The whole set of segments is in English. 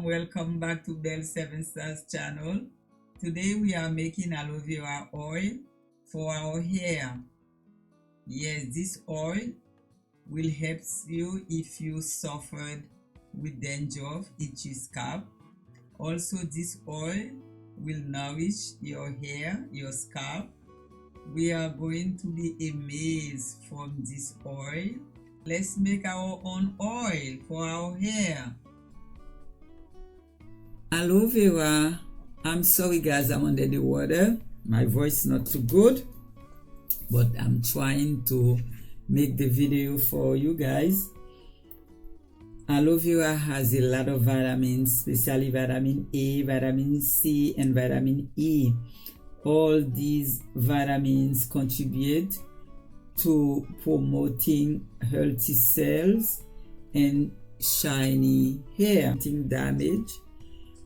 welcome back to Bell 7 Stars channel. Today we are making aloe vera oil for our hair. Yes, this oil will help you if you suffered with dandruff, itchy scalp. Also, this oil will nourish your hair, your scalp. We are going to be amazed from this oil. Let's make our own oil for our hair. Aloe vera, I'm sorry guys, I'm under the water. My voice is not too good, but I'm trying to make the video for you guys. Aloe vera has a lot of vitamins, especially vitamin A, vitamin C, and vitamin E. All these vitamins contribute to promoting healthy cells and shiny hair. Damage.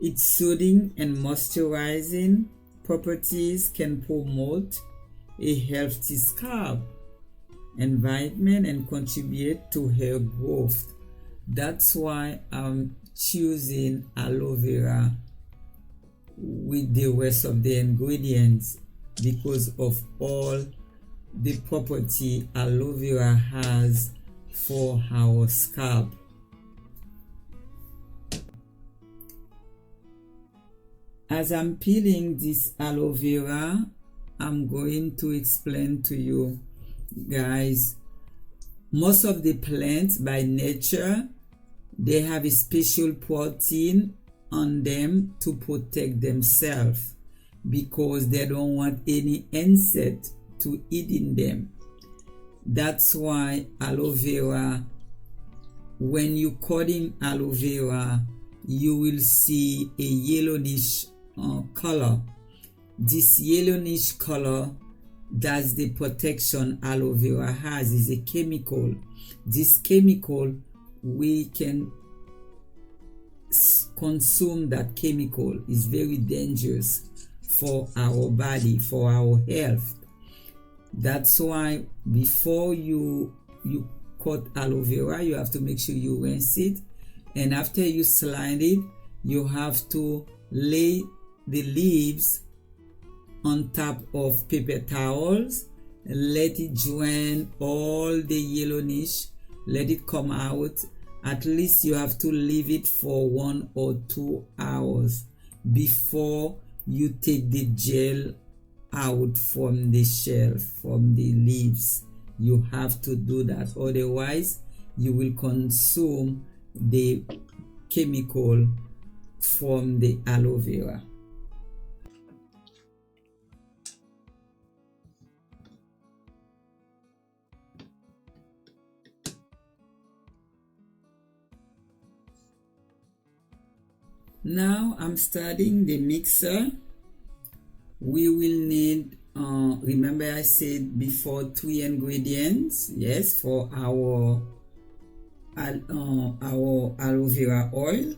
Its soothing and moisturizing properties can promote a healthy scalp environment and contribute to hair growth. That's why I'm choosing aloe vera with the rest of the ingredients, because of all the property aloe vera has for our scalp. As I'm peeling this aloe vera, I'm going to explain to you guys, most of the plants by nature, they have a special protein on them to protect themselves because they don't want any insect to eat in them. That's why aloe vera, when you cutting aloe vera, you will see a yellowish color. This yellowish color, that's the protection aloe vera has, is a chemical. This chemical, we can consume that chemical, is very dangerous for our body, for our health. That's why before you cut aloe vera, you have to make sure you rinse it, and after you slide it, you have to lay the leaves on top of paper towels, let it drain all the yellowish, let it come out. At least you have to leave it for 1 or 2 hours before you take the gel out from the shelf, from the leaves. You have to do that, otherwise you will consume the chemical from the aloe vera. Now I'm starting the mixer. We will need, remember I said before, 3 ingredients, yes, for our aloe vera oil.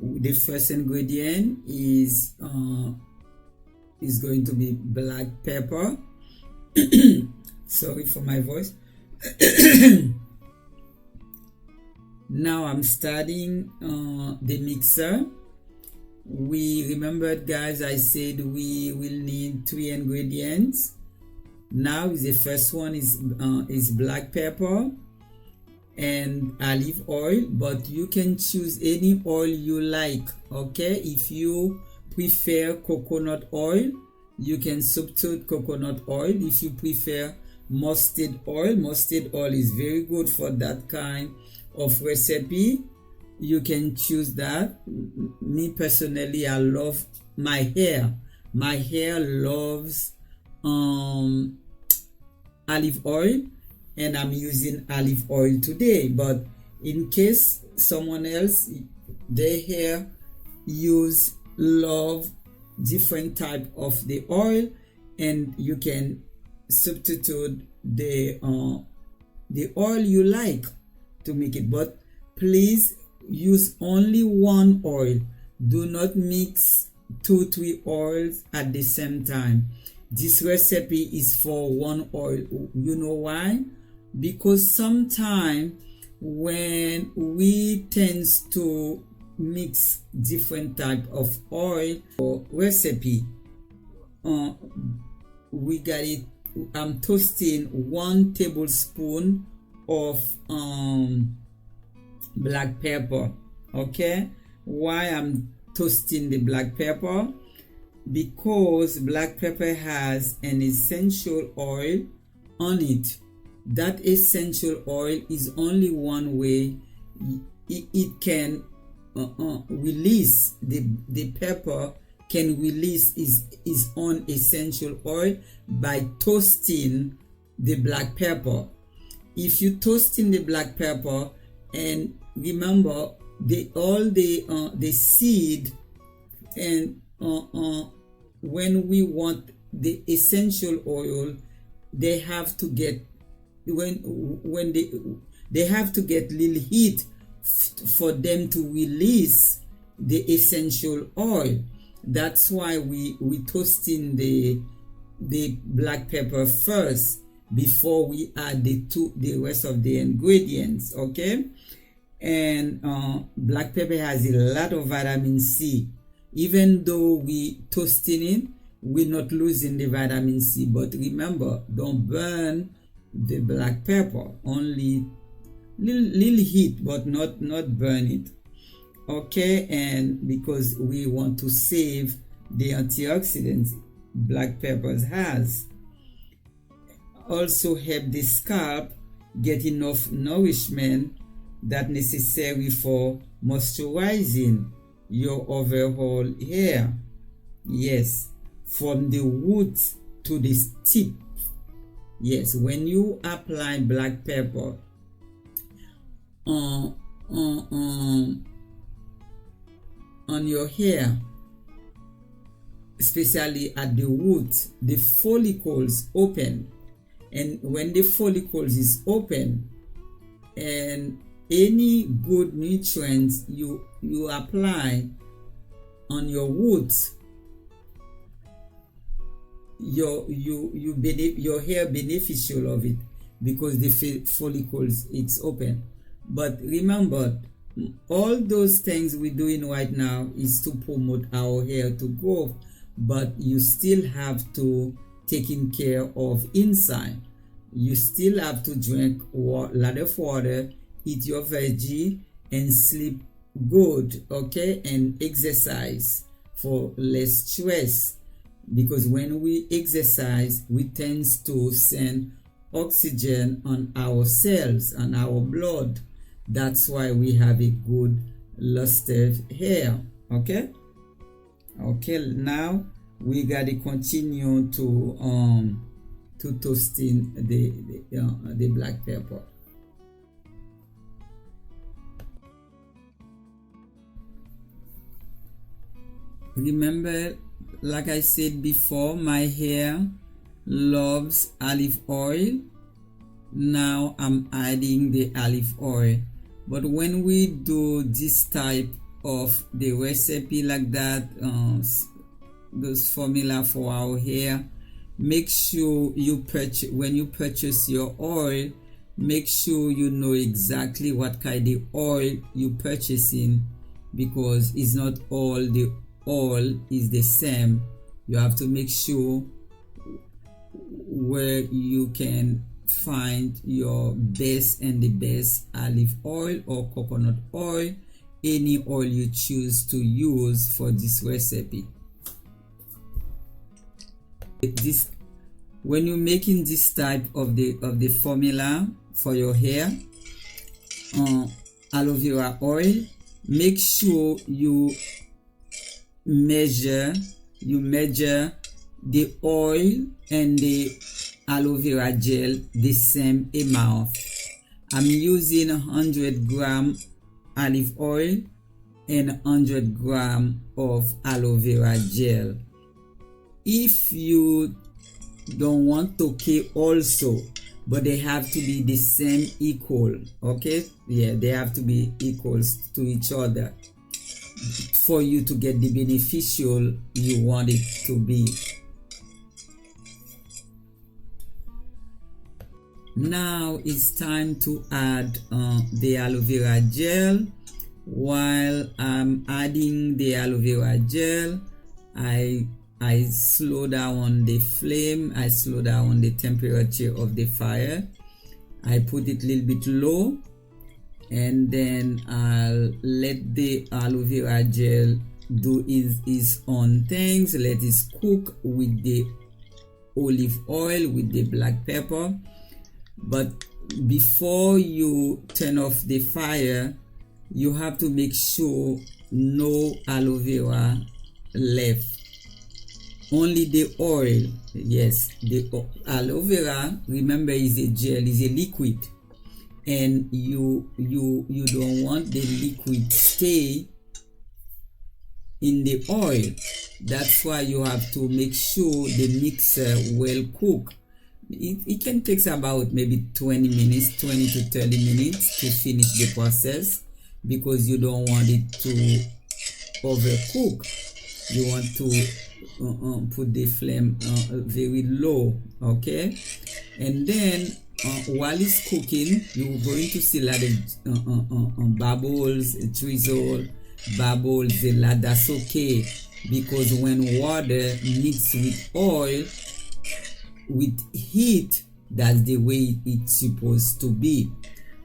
The first ingredient is going to be black pepper. Sorry for my voice. Now I'm starting the mixer. We remembered, guys, I said we will need 3 ingredients. Now the first one is black pepper and olive oil, but you can choose any oil you like. Okay, if you prefer coconut oil, you can substitute coconut oil. If you prefer mustard oil is very good for that kind of recipe. You can choose that. Me personally, I love my hair loves olive oil, and I'm using olive oil today. But in case someone else, their hair love different type of the oil, and you can substitute the oil you like to make it. But please use only one oil. Do not mix 2-3 oils at the same time. This recipe is for one oil. You know why? Because sometimes when we tend to mix different type of oil for recipe. We got it. I'm toasting 1 tablespoon of black pepper. Okay, why I'm toasting the black pepper? Because black pepper has an essential oil on it. That essential oil is only one way it can release, the pepper can release its own essential oil by toasting the black pepper. If you toasting the black pepper, and remember all the seed, and when we want the essential oil, they have to get they have to get little heat for them to release the essential oil. That's why we toasting the black pepper first before we add the rest of the ingredients. Okay, and black pepper has a lot of vitamin C. Even though we toasting it, we're not losing the vitamin C. But remember, don't burn the black pepper. Only little heat, but not burn it. Okay, and because we want to save the antioxidants black peppers has. Also help the scalp get enough nourishment that necessary for moisturizing your overall hair. Yes, from the roots to the tip. Yes, when you apply black pepper on your hair, especially at the roots, the follicles open, and when the follicles is open, and any good nutrients you apply on your roots, your hair beneficial of it, because the follicles it's open. But remember, all those things we're doing right now is to promote our hair to grow, but you still have to taking care of inside. You still have to drink a lot of water, eat your veggie, and sleep good. Okay, and exercise for less stress, because when we exercise, we tend to send oxygen on our cells and our blood. That's why we have a good luster hair. Okay, now we gotta continue to toasting the black pepper. Remember, like I said before, my hair loves olive oil. Now I'm adding the olive oil. But when we do this type of the recipe like that, those formula for our hair, make sure you purchase, when you purchase your oil, make sure you know exactly what kind of oil you purchasing, because it's not all the oil is the same. You have to make sure where you can find your best and the best olive oil or coconut oil, any oil you choose to use for this recipe. This, when you're making this type of the formula for your hair, aloe vera oil, make sure you measure the oil and the aloe vera gel the same amount. I'm using 100 gram olive oil and 100 gram of aloe vera gel. If you don't want to keep also, but they have to be the same equal. Okay, yeah, they have to be equals to each other for you to get the beneficial you want it to be. Now it's time to add the aloe vera gel. While I'm adding the aloe vera gel, I slow down the flame, I slow down the temperature of the fire. I put it a little bit low, and then I'll let the aloe vera gel do its own things. Let it cook with the olive oil, with the black pepper. But before you turn off the fire, you have to make sure no aloe vera left, only the oil. Yes, the aloe vera, remember, is a gel, is a liquid, and you don't want the liquid stay in the oil. That's why you have to make sure the mixer well cooked. It can take about maybe 20 minutes, 20 to 30 minutes to finish the process, because you don't want it to overcook. You want to put the flame very low, okay? And then while it's cooking, you're going to see a lot of bubbles, drizzle, bubbles, a lot. That's okay, because when water mixed with oil, with heat, that's the way it's supposed to be.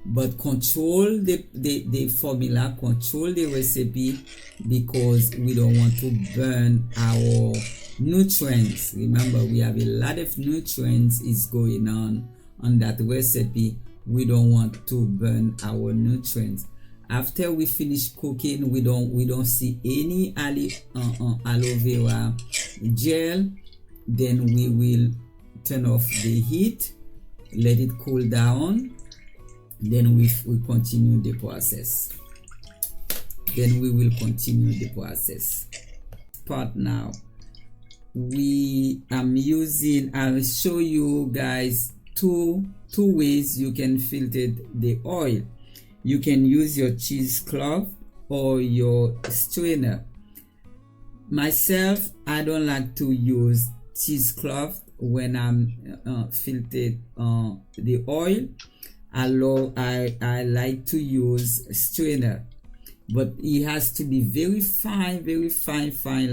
But control the formula, control the recipe, because we don't want to burn our nutrients. Remember, we have a lot of nutrients is going on that recipe. We don't want to burn our nutrients. After we finish cooking, we don't see any aloe vera gel. Then we will turn off the heat, let it cool down. Then we continue the process. Then we will continue the process. Part now. I'll show you guys two ways you can filter the oil. You can use your cheesecloth or your strainer. Myself, I don't like to use cheesecloth when I'm filtered the oil. I like to use strainer, but it has to be very fine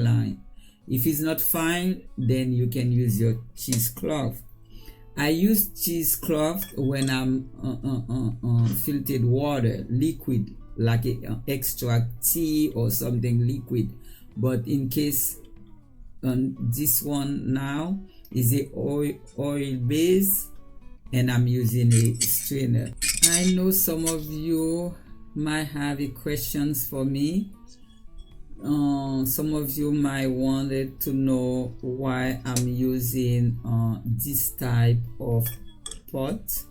line. If it's not fine, then you can use your cheesecloth. I use cheesecloth when I'm filtered water, liquid, like extract tea or something liquid. But in case this one now is a oil base, and I'm using a strainer. I know some of you might have questions for me. Some of you might wanted to know why I'm using this type of pot.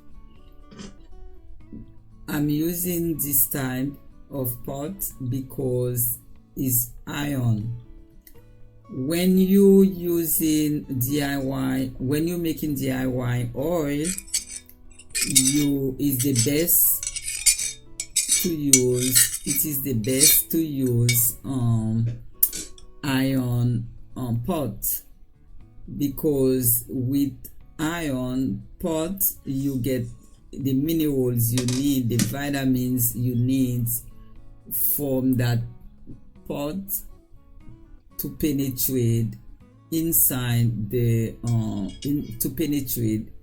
I'm using this type of pot because it's iron. When you using DIY, when you're making DIY oil, is the best to use. It is the best to use iron pot, because with iron pot you get the minerals you need, the vitamins you need from that pot to penetrate inside the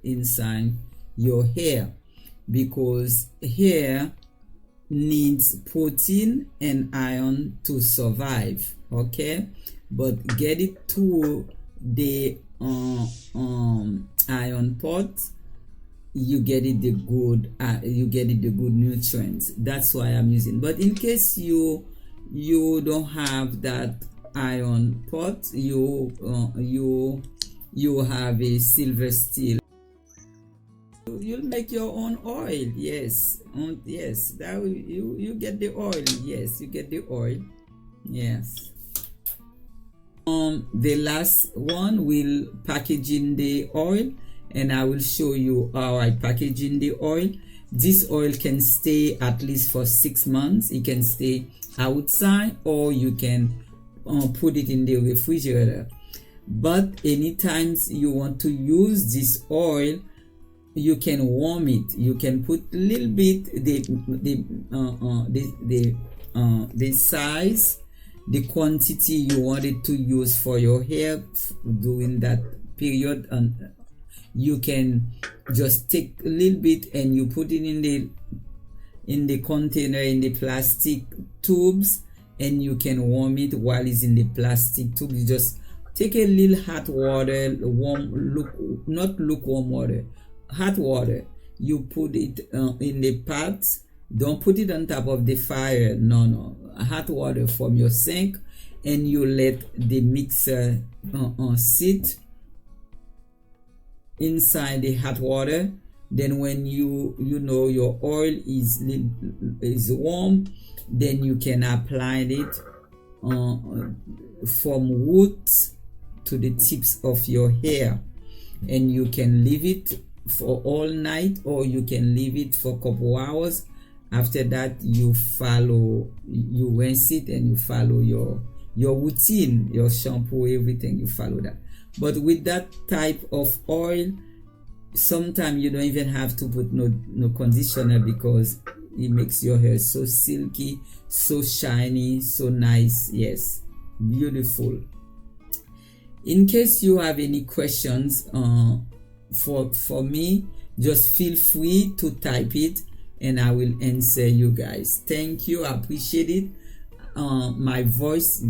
inside your hair, because hair needs protein and iron to survive, okay? But get it to the iron pot, you get it the good nutrients. That's why I'm using. But in case you don't have that iron pot, you have a silver steel, you'll make your own oil. Yes, that you get the oil. Yes, you get the oil. Yes. The last one will package in the oil, and I will show you how I package in the oil. This oil can stay at least for 6 months. It can stay outside, or you can put it in the refrigerator. But anytime you want to use this oil, you can warm it. You can put a little bit the the size, the quantity you wanted to use for your hair during that period, and you can just take a little bit and you put it in the container, in the plastic tubes, and you can warm it while it's in the plastic tube. You just take a little hot water, not lukewarm water, hot water. You put it in the pot. Don't put it on top of the fire. No, hot water from your sink, and you let the mixer sit inside the hot water. Then when you know your oil is warm, then you can apply it from roots to the tips of your hair, and you can leave it for all night, or you can leave it for a couple hours. After that, you rinse it and you follow your routine, your shampoo, everything, you follow that. But with that type of oil, sometimes you don't even have to put no conditioner, because it makes your hair so silky, so shiny, so nice. Yes, beautiful. In case you have any questions for me, just feel free to type it and I will answer you guys. Thank you, I appreciate it. My voice,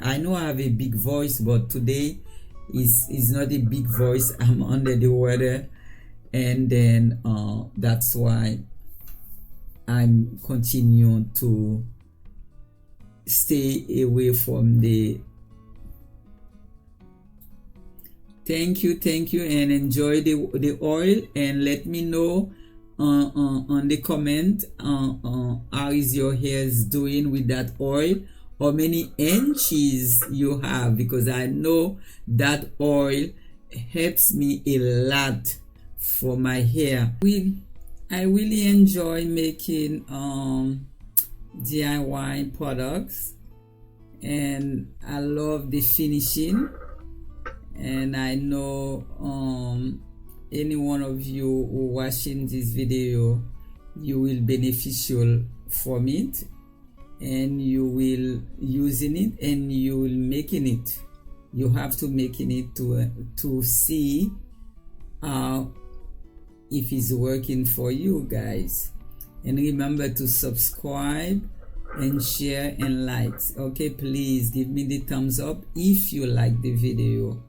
I know I have a big voice, but today is not a big voice. I'm under the weather, and then that's why I'm continuing to stay away from the. Thank you, and enjoy the oil, and let me know on the comment how is your hairs doing with that oil, how many inches you have, because I know that oil helps me a lot for my hair. I really enjoy making DIY products, and I love the finishing, and I know any one of you who watching this video, you will beneficial from it, and you will using it, and you will making it. You have to making it to see if it's working for you guys. And remember to subscribe and share and like. Okay, please give me the thumbs up if you like the video.